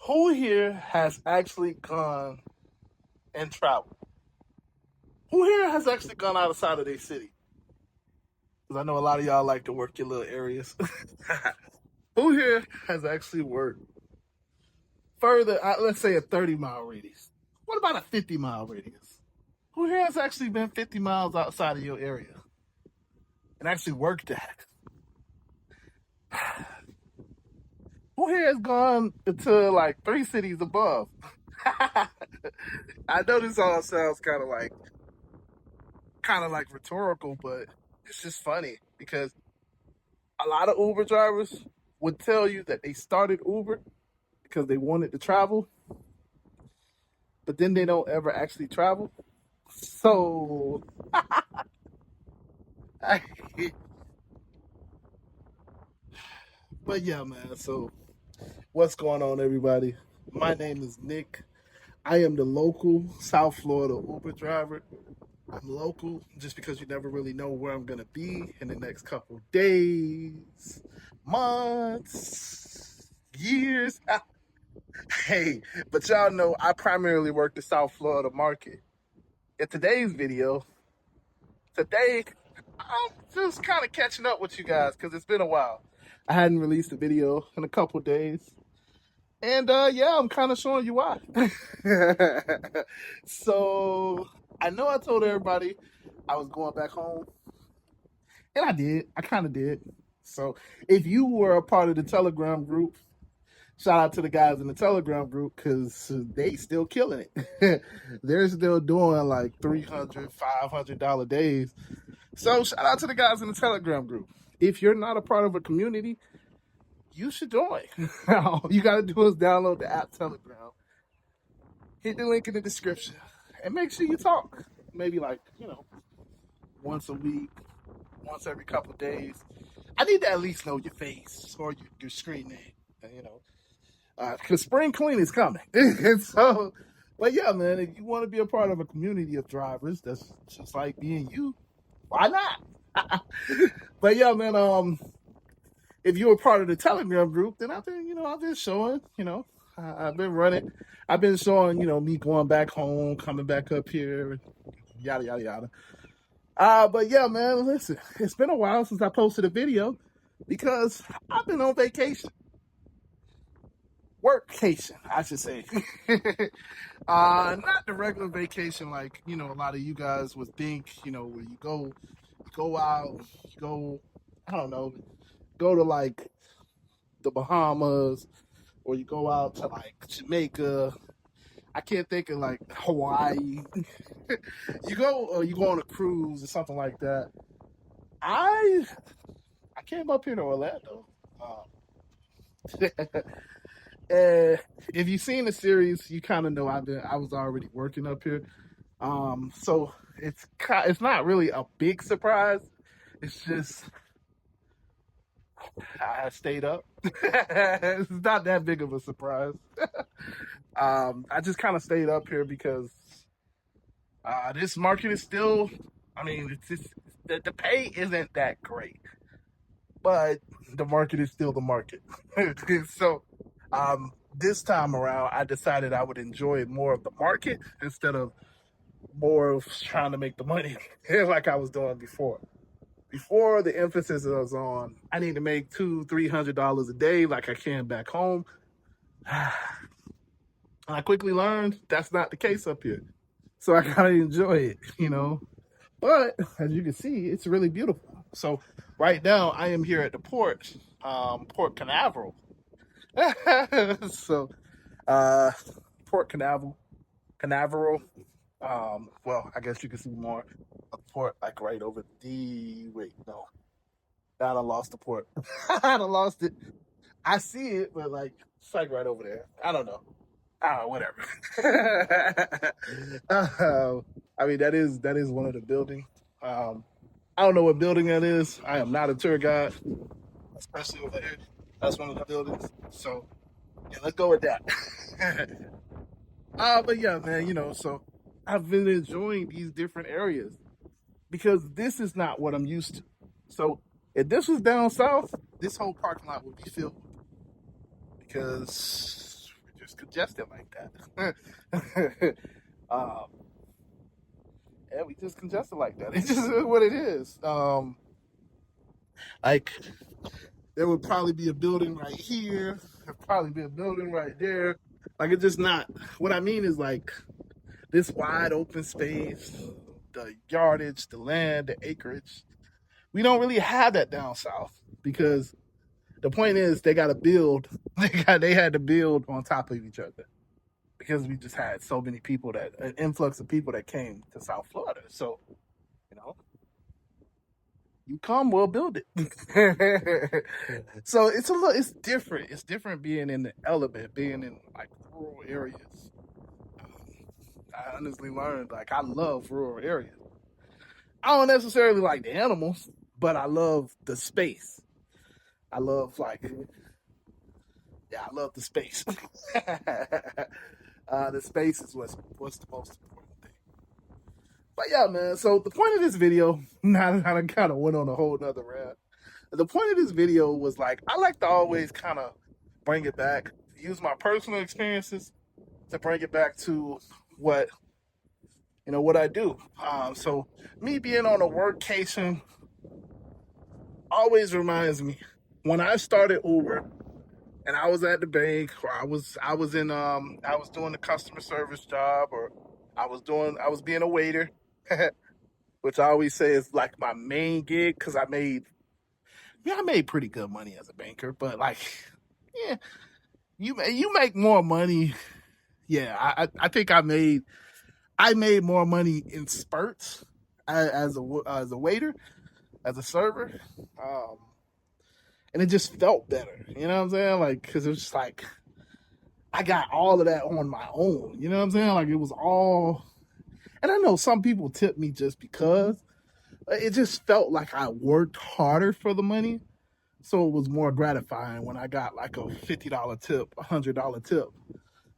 Who here has actually gone and traveled? Who here has actually gone outside of their city? Because I know a lot of y'all like to work your little areas. Who here has actually worked further, let's say a 30-mile radius? What about a 50-mile radius? Who here has actually been 50 miles outside of your area and actually worked that? Who here has gone to like 3 cities above? I know this all sounds kind of like rhetorical, but it's just funny because a lot of Uber drivers would tell you that they started Uber because they wanted to travel, but then they don't ever actually travel. So, I, but yeah, man. So, what's going on, everybody? My name is Nick. I am the local South Florida Uber driver. I'm local just because you never really know where I'm going to be in the next couple days, months, years. Hey, but y'all know I primarily work the South Florida market. In today's video, today I'm just kind of catching up with you guys because it's been a while. I hadn't released a video in a couple days. And yeah, I'm kind of showing you why. So I know I told everybody I was going back home, and I did. I kind of did. So if you were a part of the Telegram group, shout out to the guys in the Telegram group because they still killing it. They're still doing like $300, $500 days. So shout out to the guys in the Telegram group. If you're not a part of a community, you should join. All you got to do is download the app Telegram, hit the link in the description, and make sure you talk. Maybe like, once a week, once every couple of days. I need to at least know your face or your screen name, because spring clean is coming. And so, but yeah, man, if you want to be a part of a community of drivers that's just like me and you, why not? But yeah, man, if you're a part of the Telegram group, then I've been showing, I've been running, I've been showing, me going back home, coming back up here, yada, yada, yada. But yeah, man, listen, it's been a while since I posted a video because I've been on vacation. Workcation, I should say. Not the regular vacation like, a lot of you guys would think, where you go out, you go, I don't know, go to like the Bahamas, or you go out to like Jamaica. I can't think of like Hawaii. You go on a cruise or something like that. I came up here to Orlando. And if you've seen the series, you kind of know I was already working up here. So it's not really a big surprise. It's just I stayed up. It's not that big of a surprise. I just kind of stayed up here because this market is still. I mean, it's just, the pay isn't that great, but the market is still the market. So, this time around, I decided I would enjoy more of the market instead of more of trying to make the money like I was doing before. Before, the emphasis was on I need to make $200-300 a day like I can back home. I quickly learned that's not the case up here. So I gotta enjoy it. But as you can see, it's really beautiful. So right now I am here at the port, Port Canaveral. So Port Canaveral. Well, I guess you can see more of the port like right over the wait, no. I done lost the port. I done lost it. I see it, but like it's like right over there. I don't know. Whatever. I mean, that is one of the buildings. I don't know what building that is. I am not a tour guide, especially over here. That's one of the buildings. So yeah, let's go with that. But yeah, man, so I've been enjoying these different areas because this is not what I'm used to. So if this was down south, this whole parking lot would be filled because we're just congested like that. um, yeah, we just congested like that. It's just what it is. Like there would probably be a building right here. There'd probably be a building right there. Like it's just not. What I mean is like this wide open space, the yardage, the land, the acreage. We don't really have that down south because the point is they got to build. They had to build on top of each other because we just had so many people that an influx of people that came to South Florida. So you know, you come, we'll build it. So it's a little, it's different. It's different being in the element, being in like rural areas. I honestly learned like I love rural areas. I don't necessarily like the animals, but I love the space. I love like yeah, I love the space. The space is what's the most important thing. But yeah, man. So the point of this video, now that I kind of went on a whole nother rant. The point of this video was like I like to always kind of bring it back, use my personal experiences to bring it back to what what I do. So me being on a workcation always reminds me when I started Uber and I was at the bank or I was in I was doing the customer service job or I was being a waiter, which I always say is like my main gig because I made pretty good money as a banker, but like yeah, you make more money. Yeah, I think I made more money in spurts as a waiter, as a server, um, and it just felt better. You know what I'm saying? Like, because it was just like I got all of that on my own. You know what I'm saying? Like it was all, and I know some people tip me just because. It just felt like I worked harder for the money, so it was more gratifying when I got like a $50 tip, $100 tip.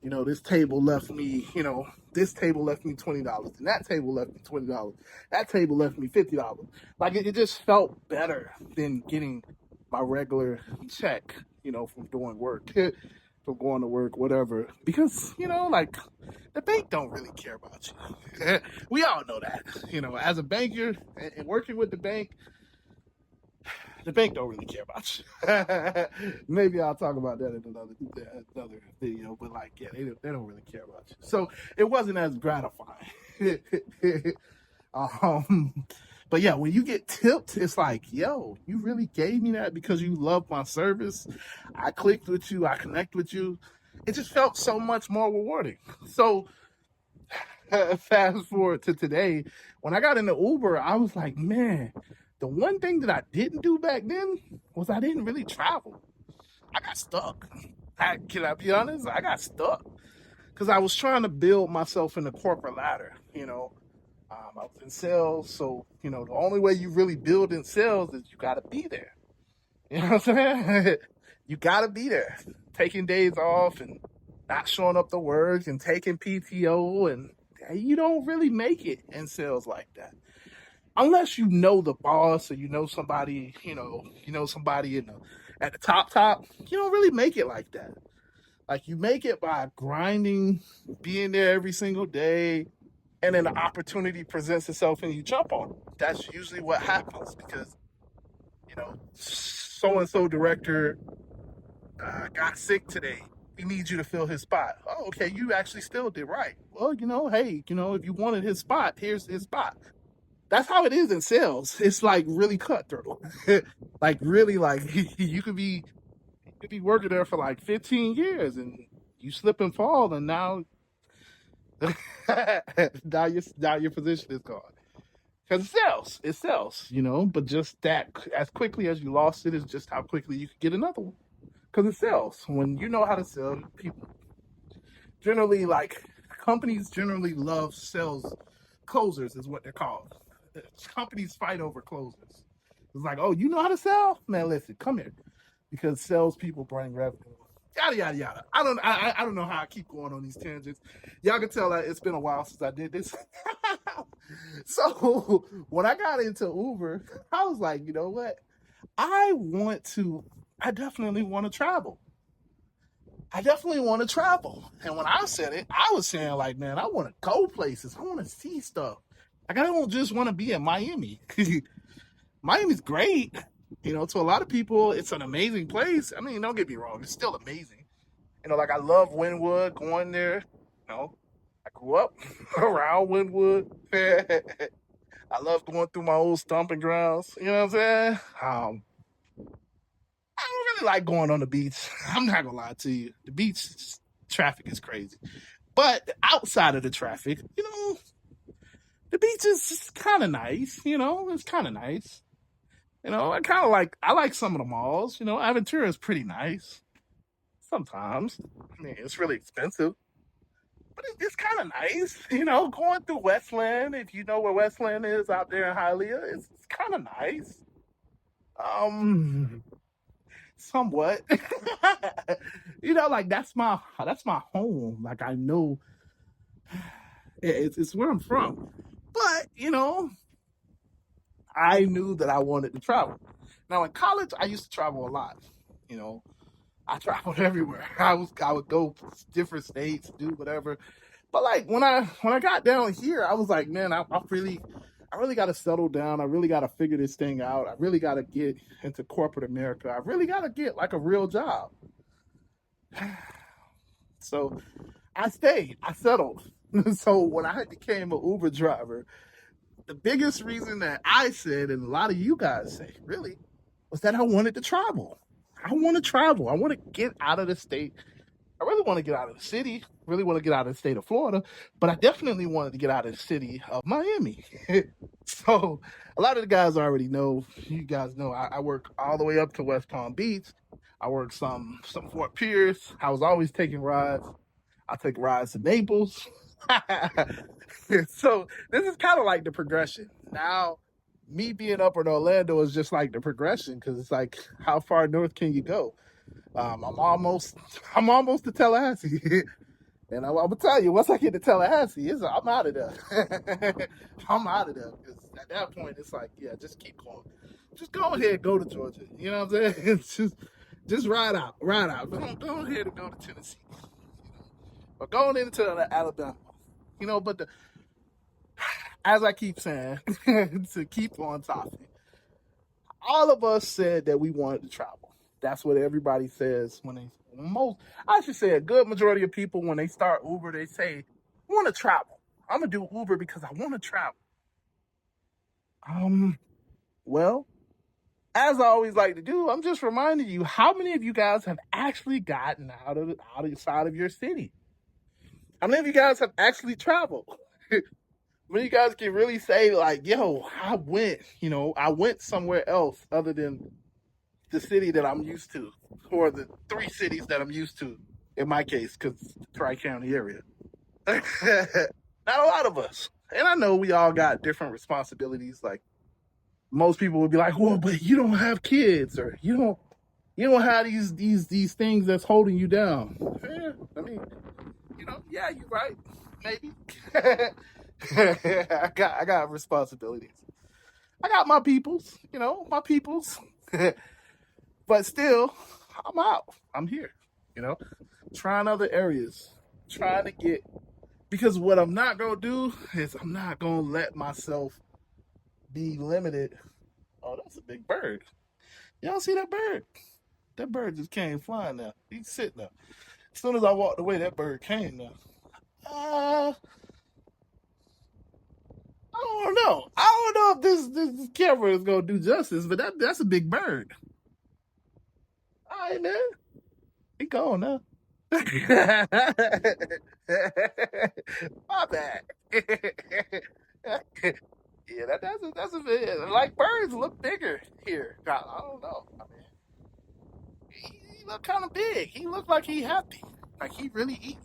This table left me, this table left me $20, and that table left me $20. That table left me $50. Like it just felt better than getting my regular check, from doing work, from going to work, whatever. Because, like the bank don't really care about you. We all know that. As a banker and working with the bank don't really care about you. Maybe I'll talk about that in another video. But like, yeah, they don't really care about you. So it wasn't as gratifying. um, but yeah, when you get tipped, it's like, yo, you really gave me that because you love my service. I clicked with you. I connect with you. It just felt so much more rewarding. So fast forward to today, when I got into Uber, I was like, man, the one thing that I didn't do back then was I didn't really travel. I got stuck. Can I be honest? I got stuck because I was trying to build myself in the corporate ladder. I was in sales, so the only way you really build in sales is you got to be there. You know what I'm saying? You got to be there, taking days off and not showing up to work and taking PTO, and you don't really make it in sales like that unless you know the boss or somebody, somebody at the top. You don't really make it like that. Like you make it by grinding, being there every single day, and then the opportunity presents itself and you jump on it. That's usually what happens because so and so director got sick today. We need you to fill his spot. Oh, okay, you actually still did right. Well, hey, if you wanted his spot, here's his spot. That's how it is in sales. It's like really cutthroat. Like really, like you could be working there for like 15 years and you slip and fall, and now now your position is gone. Because it sells, but just that as quickly as you lost it is just how quickly you could get another one. Because it sells. When you know how to sell, people generally companies generally love sales closers is what they're called. Companies fight over closers. It's like, oh, you know how to sell? Man, listen, come here. Because salespeople bring revenue. Yada yada yada. I don't know how I keep going on these tangents. Y'all can tell that it's been a while since I did this. So when I got into Uber, I was like, you know what? I definitely want to travel. I definitely want to travel. And when I said it, I was saying like, man, I want to go places. I want to see stuff. Like I don't just want to be in Miami. Miami's great. To a lot of people, it's an amazing place. I mean, don't get me wrong, it's still amazing. Like I love Wynwood, going there. I grew up around Wynwood. I love going through my old stomping grounds. You know what I'm saying? I don't really like going on the beach. I'm not gonna lie to you. The beach traffic is crazy. But outside of the traffic, the beach is kind of nice. It's kind of nice. I like some of the malls. Aventura is pretty nice sometimes. I mean, it's really expensive, but it's kind of nice. Going through Westland, if you know where Westland is out there in Hialeah, it's kind of nice. Um, Somewhat. Like that's my home. Like I know it's where I'm from, but I knew that I wanted to travel. Now in college, I used to travel a lot. You know, I traveled everywhere. I would go different states, do whatever. But like when I got down here, I was like, man, I really got to settle down. I really got to figure this thing out. I really got to get into corporate America. I really got to get like a real job. So I stayed. I settled. So when I became an Uber driver, the biggest reason that I said, and a lot of you guys say, really, was that I wanted to travel. I want to travel. I want to get out of the state. I really want to get out of the city. Really want to get out of the state of Florida, but I definitely wanted to get out of the city of Miami. So a lot of the guys already know. You guys know I work all the way up to West Palm Beach. I work some Fort Pierce. I was always taking rides. I take rides to Naples. So this is kind of like the progression. Now, me being up in Orlando is just like the progression because it's like how far north can you go? I'm almost I'm almost to Tallahassee. And I'm gonna tell you, once I get to Tallahassee, I'm out of there. I'm out of there because at that point, it's like, yeah, just keep going. Just go ahead, go to Georgia. You know what I'm saying? It's just ride out, ride out. Go ahead and go to Tennessee, or going into Alabama. But as I keep saying, to keep on topic, all of us said that we wanted to travel. That's what everybody says when they I should say a good majority of people when they start Uber, they say, I want to travel. I'm gonna do Uber because I want to travel. Um, well, as I always like to do, I'm just reminding you how many of you guys have actually gotten out of the side of your city. How many of you guys have actually traveled? Many of you guys can really say like, yo, I went somewhere else other than the city that I'm used to, or the three cities that I'm used to, in my case, because the Tri-County area. Not a lot of us. And I know we all got different responsibilities. Like most people would be like, well, but you don't have kids, or you don't have these things that's holding you down. Yeah, I mean, yeah, you're right. Maybe. I got responsibilities. I got my peoples, my peoples. But still, I'm out. I'm here, you know, trying other areas, trying to get, because what I'm not going to do is I'm not going to let myself be limited. Oh, that's a big bird. Y'all see that bird? That bird just came flying now. He's sitting there. As soon as I walked away, that bird came now. Uh, I don't know. I don't know if this camera is going to do justice, but that's a big bird. All right, man. He gone now. My bad. Yeah, that's a bit like birds look bigger here. I don't know. I mean, he look kind of big. He looked like he happy, like he really eat.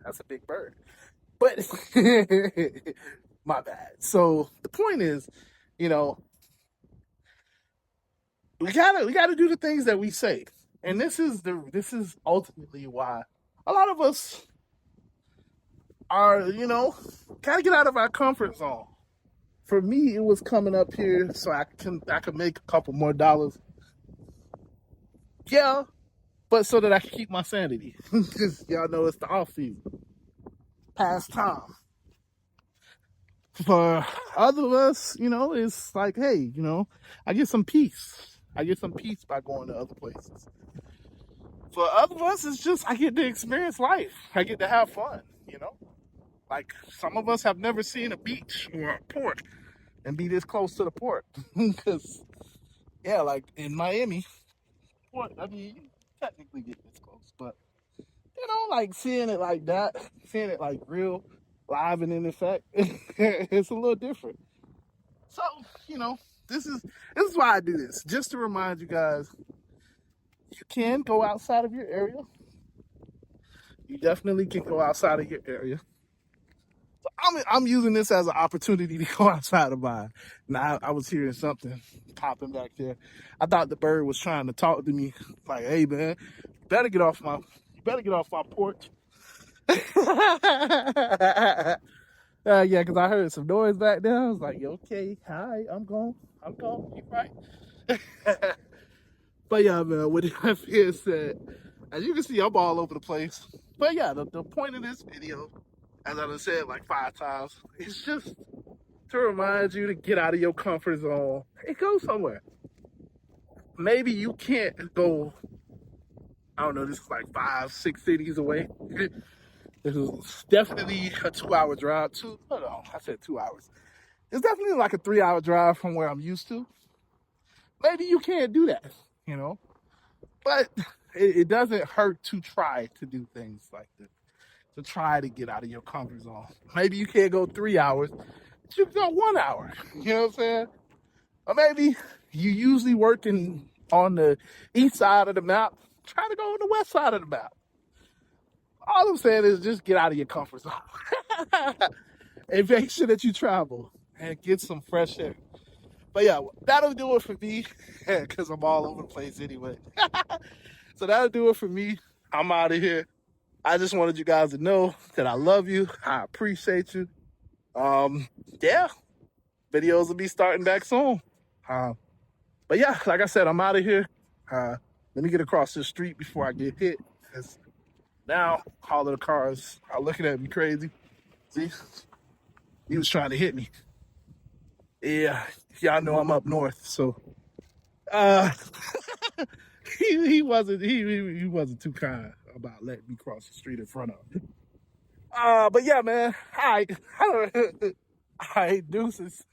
That's a big bird. But my bad. So the point is, you know, we gotta do the things that we say, and this is ultimately why a lot of us are, gotta get out of our comfort zone. For me, it was coming up here so I could make a couple more dollars. Yeah, but so that I can keep my sanity. Because y'all know it's the off season. Pastime. For other of us, you know, it's like, hey, you know, I get some peace. I get some peace by going to other places. For other of us, it's just I get to experience life. I get to have fun, you know? Like some of us have never seen a beach or a port and be this close to the port. Because, yeah, like in Miami, port, I mean, you technically get this close, but, you know, like seeing it like that, seeing it like real, live and in effect, it's a little different. So, you know, this is why I do this, just to remind you guys, you can go outside of your area. You definitely can go outside of your area. So I'm using this as an opportunity to go outside of mine. Now I was hearing something popping back there. I thought the bird was trying to talk to me, like, "Hey man, you better get off my porch." Yeah, because I heard some noise back there. I was like, "Okay, hi, I'm gone. You right?" But yeah, man, with that being said, as you can see, I'm all over the place. But yeah, the point of this video, as I said like 5 times, is just to remind you to get out of your comfort zone and go somewhere. Maybe you can't go, I don't know, this is like 5-6 cities away. This is definitely a 2-hour drive. I said 2 hours. It's definitely like a 3-hour drive from where I'm used to. Maybe you can't do that, you know? But it doesn't hurt to try to do things like this, to try to get out of your comfort zone. Maybe you can't go 3 hours, but you can go 1 hour. You know what I'm saying? Or maybe you usually working on the east side of the map, try to go on the west side of the map. All I'm saying is just get out of your comfort zone and make sure that you travel and get some fresh air. But yeah, that'll do it for me because I'm all over the place anyway. So that'll do it for me. I'm out of here. I just wanted you guys to know that I love you. I appreciate you. Yeah, videos will be starting back soon. But yeah, like I said, I'm out of here. Let me get across the street before I get hit. Cause now all of the cars are looking at me crazy. See, he was trying to hit me. Yeah, y'all know I'm up north, so uh, he wasn't too kind about letting me cross the street in front of him. But yeah, man. All right, deuces.